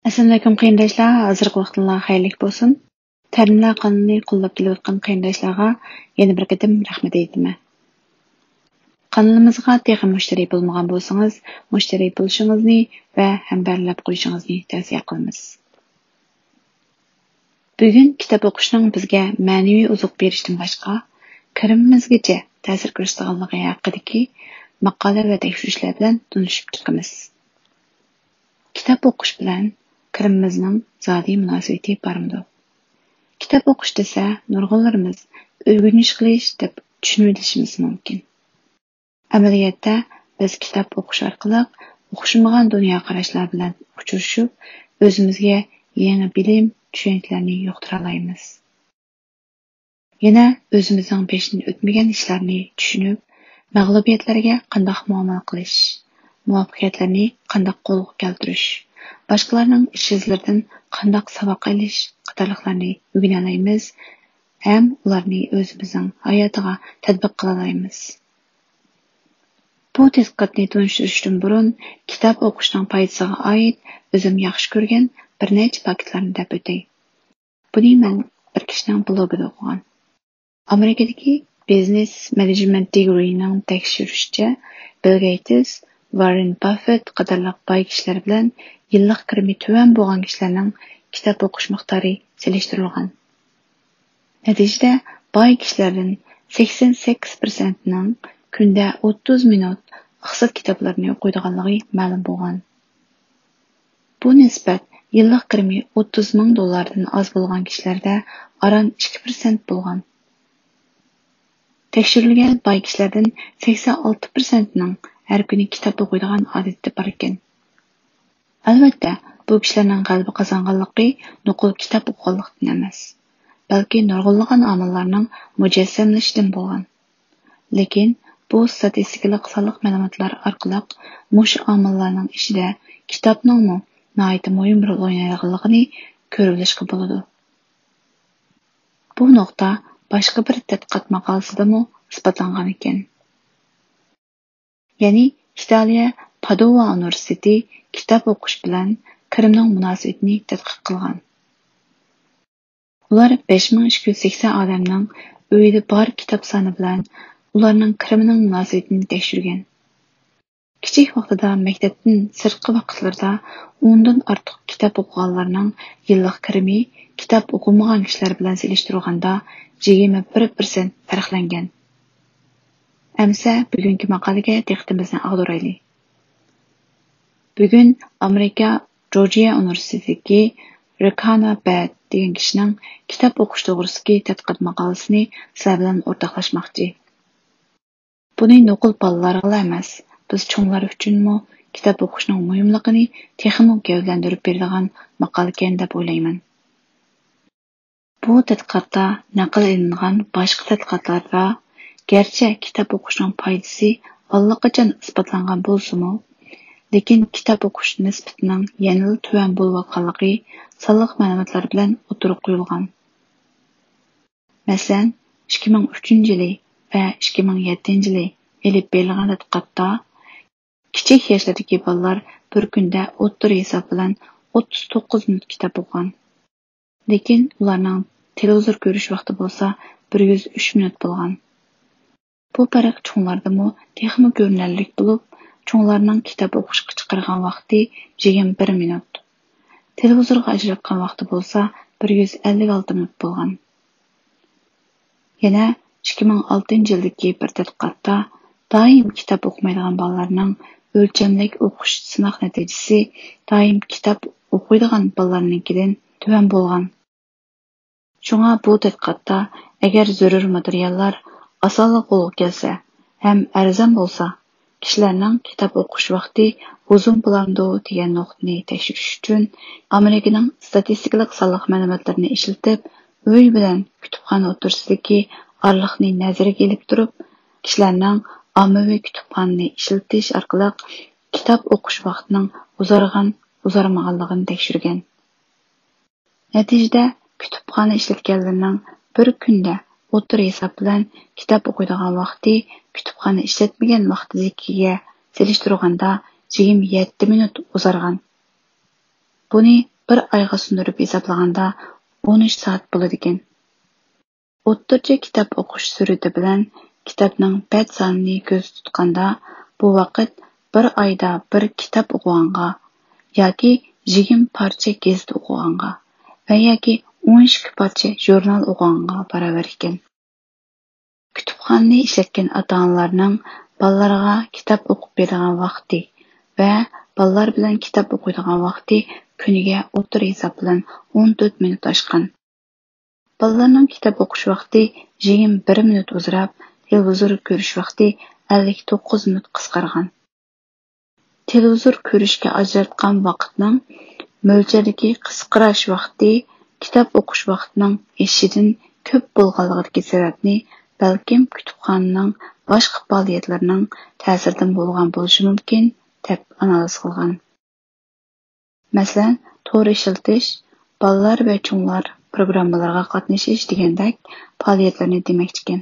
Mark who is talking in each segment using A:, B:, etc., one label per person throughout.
A: Assalomu alaykum qarindoshlar, hozirgi vaqtlar xayrli bo'lsin. Ta'limlar qonunni qo'llab kelayotgan qarindoshlarga yana bir qatim rahmat aytaman. Kanalımızga texi mushtari bo'lmagan bo'lsangiz, mushtari bo'lishingizni va hambarlab qo'yishingizni tavsiya qilamiz. Bugun kitob o'qishning bizga ma'naviy uzuq berishdan boshqa, kirimimizgacha ta'sir ko'rsatganligi haqidagi maqola va tekshirishlar bilan tanishib chiqamiz. Kitob o'qish bilan kirimimizning zodi munosabati bormidi? Kitob o'qish desa, nurg'unlarimiz o'rganish qilish deb tushunishimiz mumkin. Amaliyotda biz kitob o'qish orqali o'xshamagan dunyoqarashlar bilan uchrashib, o'zimizga yangi bilim, tushunchalarni yuqtira olamiz. Yana o'zimizning peshin o'tmagan ishlarni tushunib, mag'lubiyatlarga qanday muomala qilish, muvaffaqiyatlarni qanday qo'lga keltirish, boshqalarning ish izlaridan qanday saboq olish qatorliqlarni o'rgana olamiz ham ularni o'zimizning hayotiga tatbiq qila olamiz. Bu tadqiqotni tunishtirishdan burun kitob o'qishning foydasiga oid o'zim yaxshi ko'rgan bir necha faktlarni deb o'tay. Buni men bir kishining blogida o'qigan. Amerikadagi Business Management Degree'ning tekshirishicha, Bill Gates, Warren Buffett qatorliq boy kishilar bilan yillik kirimi tuvan bo'lgan kishilarning kitob o'qish miqdori solishtirilgan. Natijada boy kishilardan 88%ning kunda 30 minut hisob kitoblarni o'qiydiganligi ma'lum bo'lgan. Bu nisbat yillik kirimi $30,000 dan oz bo'lgan kishilarda aran 2% bo'lgan. Tekshirilgan boy kishilardan 86%ning har kuni kitob o'qiydigan odati bor ekan. Albatta, bu kishilarning g'alaba qozonganligi nuqul kitob o'qiganlikdan emas, balki nurg'unlagan omillarning mujassamlashidan bo'lgan. Lekin bu statistikalik sonliq ma'lumotlar orqali mush omillarning ichida kitobning nihoyat muhim rol o'ynaydiganligini ko'rishga bo'ladi. Bu nuqta boshqa bir tadqiqot maqolasidami isbotlangan ekan. Ya'ni Italiya Padova universiteti kitob o'qish bilan kirimning munosabatini tadqiq qilgan. Ular 5280 odamning uyida bor kitob soni bilan ularning kirimining munosabatini tekshirgan. Kichik vaqtida maktabdan sirtqi vaqtlarda 10 dan ortiq kitob o'qiganlarning yillik kirimi kitob o'qimagan kishilar bilan solishtirganda 21% farqlangan. Amsa bugungi maqolaga diqqatimizni ag'daraylik. Bugun Amerika Georgia universitetidagi Rekana Bad degan kishining kitob o'qish to'g'risidagi tadqiqot maqolasini sizlar bilan o'rtoqlashmoqchi. Buni nuqul bolalarga emas, biz cho'nglar uchunmi kitob o'qishning muhimligini texmo gavlandirib beradigan maqola ekan deb o'ylayman. Bu tadqiqotda naql qilingan boshqa tadqiqotlarda garchi kitob o'qishning foydasi allaqachon isbotlangan bo'lsa-mu, lekin kitob o'qish nisbatining yanada tuvan bo'layotganligi sonliq ma'lumotlar bilan o'tirib qo'yilgan. Masalan, 2003-yili va 2007-yili elib berilgan tadqiqotda kichik yoshlardagi bolalar bir kunda o'ttir hisob bilan 39 minut kitob o'qigan. Lekin ularning televizor ko'rish vaqti bo'lsa 103 minut bo'lgan. Bu farq cho'nglardami texnik ko'rinarli bo'lib, cho'nglarning kitob o'qishga chiqargan vaqti 21 minut. Televizorga ajratgan vaqti bo'lsa 156 minut bo'lgan. Yana 2006-yildagi bir tadqiqotda doim kitob o'qimaydigan bolalarning o'lchamlik o'qish sinoq natijasi doim kitob o'qiydigan bolalarnikidan tuvan bo'lgan. Shunga bu tadqiqotda agar zarur materiallar osonlik bo'lib kelsa ham arzon bo'lsa, kishilarning kitob o'qish vaqti uzun bo'lamdi degan nuqtani tekshirish uchun Amerikaning statistikalik sonliq ma'lumotlarini ishlatib, uy bilan kutubxona o'rtasidagi orliqni nazarga olib turib, kishilarning ommaviy kutubxonani ishlatish orqali kitob o'qish vaqtining uzarmaganligini tekshirgan. Natijada kutubxona ishlatganlarning bir kunda o'tir hisob bilan kitob o'qiydigan vaqti kutubxona ishlatmagan vaqtidagiga solishtirganda 27 minut uzargan. Buni bir ayga sundurib hisoblaganda 13 soat bo'ladi ekan. O'ttircha kitob o'qish surati bilan kitobning bad sonini ko'z tutganda bu vaqt bir oyda bir kitob o'qiganga yoki 20 parcha gazeta o'qiganga va yoki 12 parcha jurnal o'qiganga barobar ekan. Kutubxonani ishlatgan ota-onalarning bolalarga kitob o'qib beradigan vaqti va bolalar bilan kitob o'qiydigan vaqti kuniga o'tir hisob bilan 14 minut oshgan. Bolalarning kitob o'qish vaqti 21 minut uzrab, televizor ko'rish vaqti 59 minut qisqargan. Televizor ko'rishga ajratgan vaqtning mo'ljaldagi qisqarash vaqti kitob o'qish vaqtining eshidan ko'p bo'lganligidagi sababni balkim kutubxonaning boshqa faoliyatlarining ta'siridan bo'lgan bo'lishi mumkin deb analiz qilgan. Masalan, to'g'ri ishlatish, bolalar va cho'nglar programmalarga qatnashish degandek faoliyatlarni demoqchi ekan.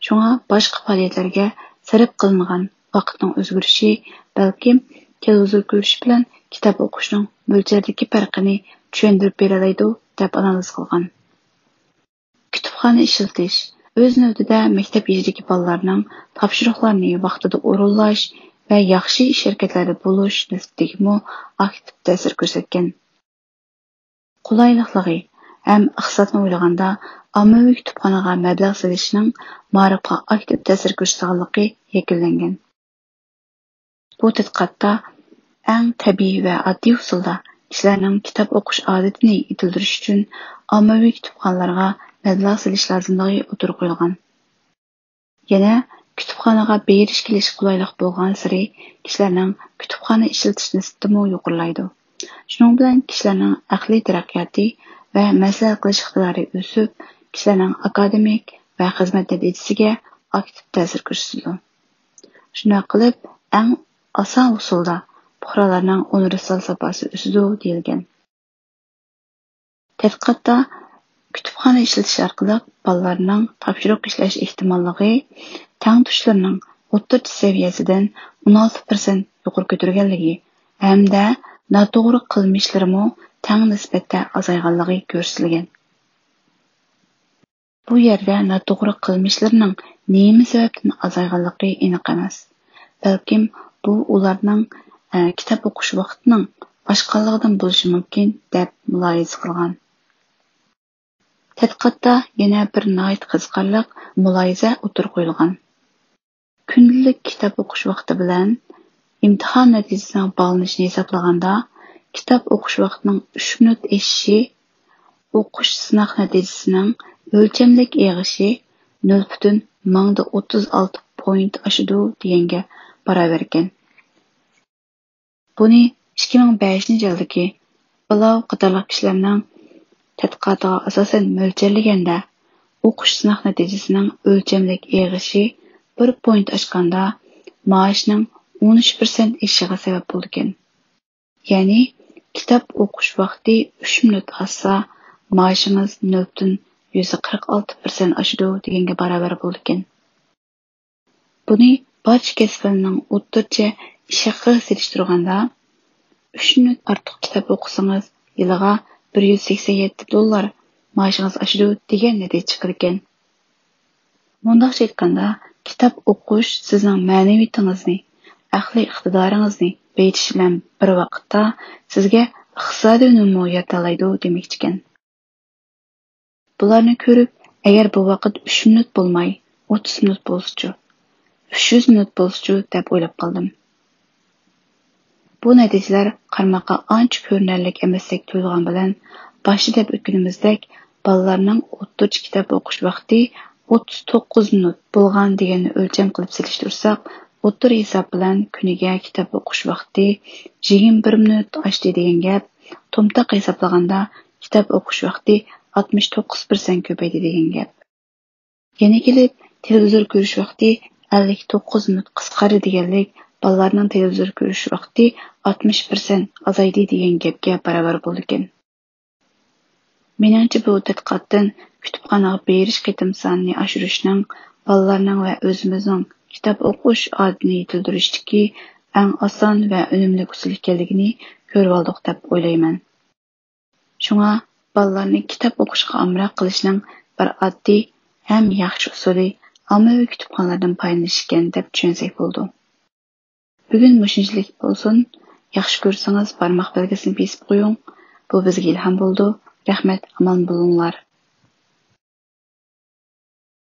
A: Shunga boshqa faoliyatlarga sarf qilingan vaqtning o'zgarishi balkim televizor ko'rish bilan kitob o'qishning mo'ljaldagi farqini tushuntirib beradi deb analiz qilgan. Kutubxona ishlatish o'z navbatida maktab yoshidagi bolalarning topshiriqlarini vaqtida o'rinlash va yaxshi ish harakatlarida bo'lish nisbatiga aktiv ta'sir ko'rsatgan. Qulaylikligi ham iqtisodni o'ylaganda ommaviy kutubxonaga mablag' solishning ma'rifatga aktiv ta'sir ko'rsatganligi yakunlangan. Bu tadqiqotda eng tabiiy va oddiy usulda kishilarning kitob o'qish odatini yetildirish uchun ommaviy kutubxonalarga mablag' solish lozimligi o'tirib qo'yilgan. Yana kutubxonaga berish kelish qulaylik bo'lgan sari kishilarning kutubxona ishlatish nisbati yuqorilaydi. Shuning bilan kishilarning aqliy taraqqiyoti va maslahat qilish iqtidori o'sib, kishilarning akademik va xizmat natijasiga aktiv ta'sir ko'rsatadi. Shunday qilib, eng oson usulda fuqarolarning universal saposi o'sadi deyilgan. Tadqiqotda kutubxona ishlatish orqali bolalarning topshiriq ishlash ehtimolligi tang tushlarning o'rtacha saviyasidan 16% yuqori ko'tarilganligi hamda noto'g'ri qilmishlarimi tang nisbatda azayganligi ko'rsatilgan. Bu yerda noto'g'ri qilmishlarning nima sababdan azayganligi aniq emas. Balkim bu ularning kitob o'qish vaqtining boshqalardan bo'lishi mumkin deb mulohaza qilgan. Tadqiqotda yana bir nihoyat qiziqarli mulohaza o'tirib qo'yilgan. Kundalik kitob o'qish vaqti bilan imtihon natijasining bog'lanishini hisoblaganda, kitob o'qish vaqtining 3 minut eshishi o'qish sinaq natijasining o'lchamlik eg'ishi 0.36 point oshadi deganga barobar ekan. Buni 2005-yildagi Blau qatorliq kishilarning tadqiqotiga asosan mo'ljallaganda o'qish sinaq natijasining o'lchamlik eg'ishi 1 point oshganda maoshning 13% eshishiga sabab bo'ldi ekan. Ya'ni kitob o'qish vaqti 3 minut oshsa, maoshingiz 0.146% oshadi deganga barobar bo'ldi ekan. Buni barcha kasblarning o'rtacha ish haqiga solishtirganda 3 minut ortiq kitob o'qisangiz, yiliga $187 maoshingiz oshadi degan natija chiqar ekan. Mundaqcha aytganda, kitob o'qish sizning ma'naviyatingizni, aqliy iqtidoringizni beyitish bilan bir vaqtda sizga iqtisodiy unum yaratiladi demoqchi ekan. Bularni ko'rib, agar bu vaqt 3 minut bo'lmay, 30 minut bo'lsa-chi, 300 minut bo'lsa-chi deb o'ylab qoldim. Bu natijalar qarmoqqa ancha ko'rinarli emasdek tuyulgan bilan boshida deb o'tganimizdek bolalarning o'rtacha kitob o'qish vaqti 39 minut bo'lgan deganni o'lcham qilib solishtirsak, o'tir hisob bilan kuniga kitob o'qish vaqti 21 minut oshdi degan gap, to'mtoq hisoblaganda kitob o'qish vaqti 69% ko'paydi degan gap. Yana kelib, televizor ko'rish vaqti 59 minut qisqardi deganlik, bolalarning televizor ko'rish vaqti 60% azaydi degan gapga barobar bo'ldi ekan. Meningcha bu tadqiqotdan kutubxonaga berish qitim sonini oshirishning bolalarning va o'zimizning kitob o'qish odatini yetiltirishdagi eng oson va unumli usul ekanligini ko'rib oldik deb o'ylayman. Шуңа балаларны kitob o'qishga amroq qilishning bir oddiy ham yaxshi usuli ommaviy kutubxonalardan foydalanish ekan deb tushunsak bo'ldi. Bugun mushunchalik bo'lsin. Yaxshi ko'rsangiz barmoq belgisini besib qo'ying. Bu bizga ilhom bo'ldi. Rahmat, aman bo'linglar.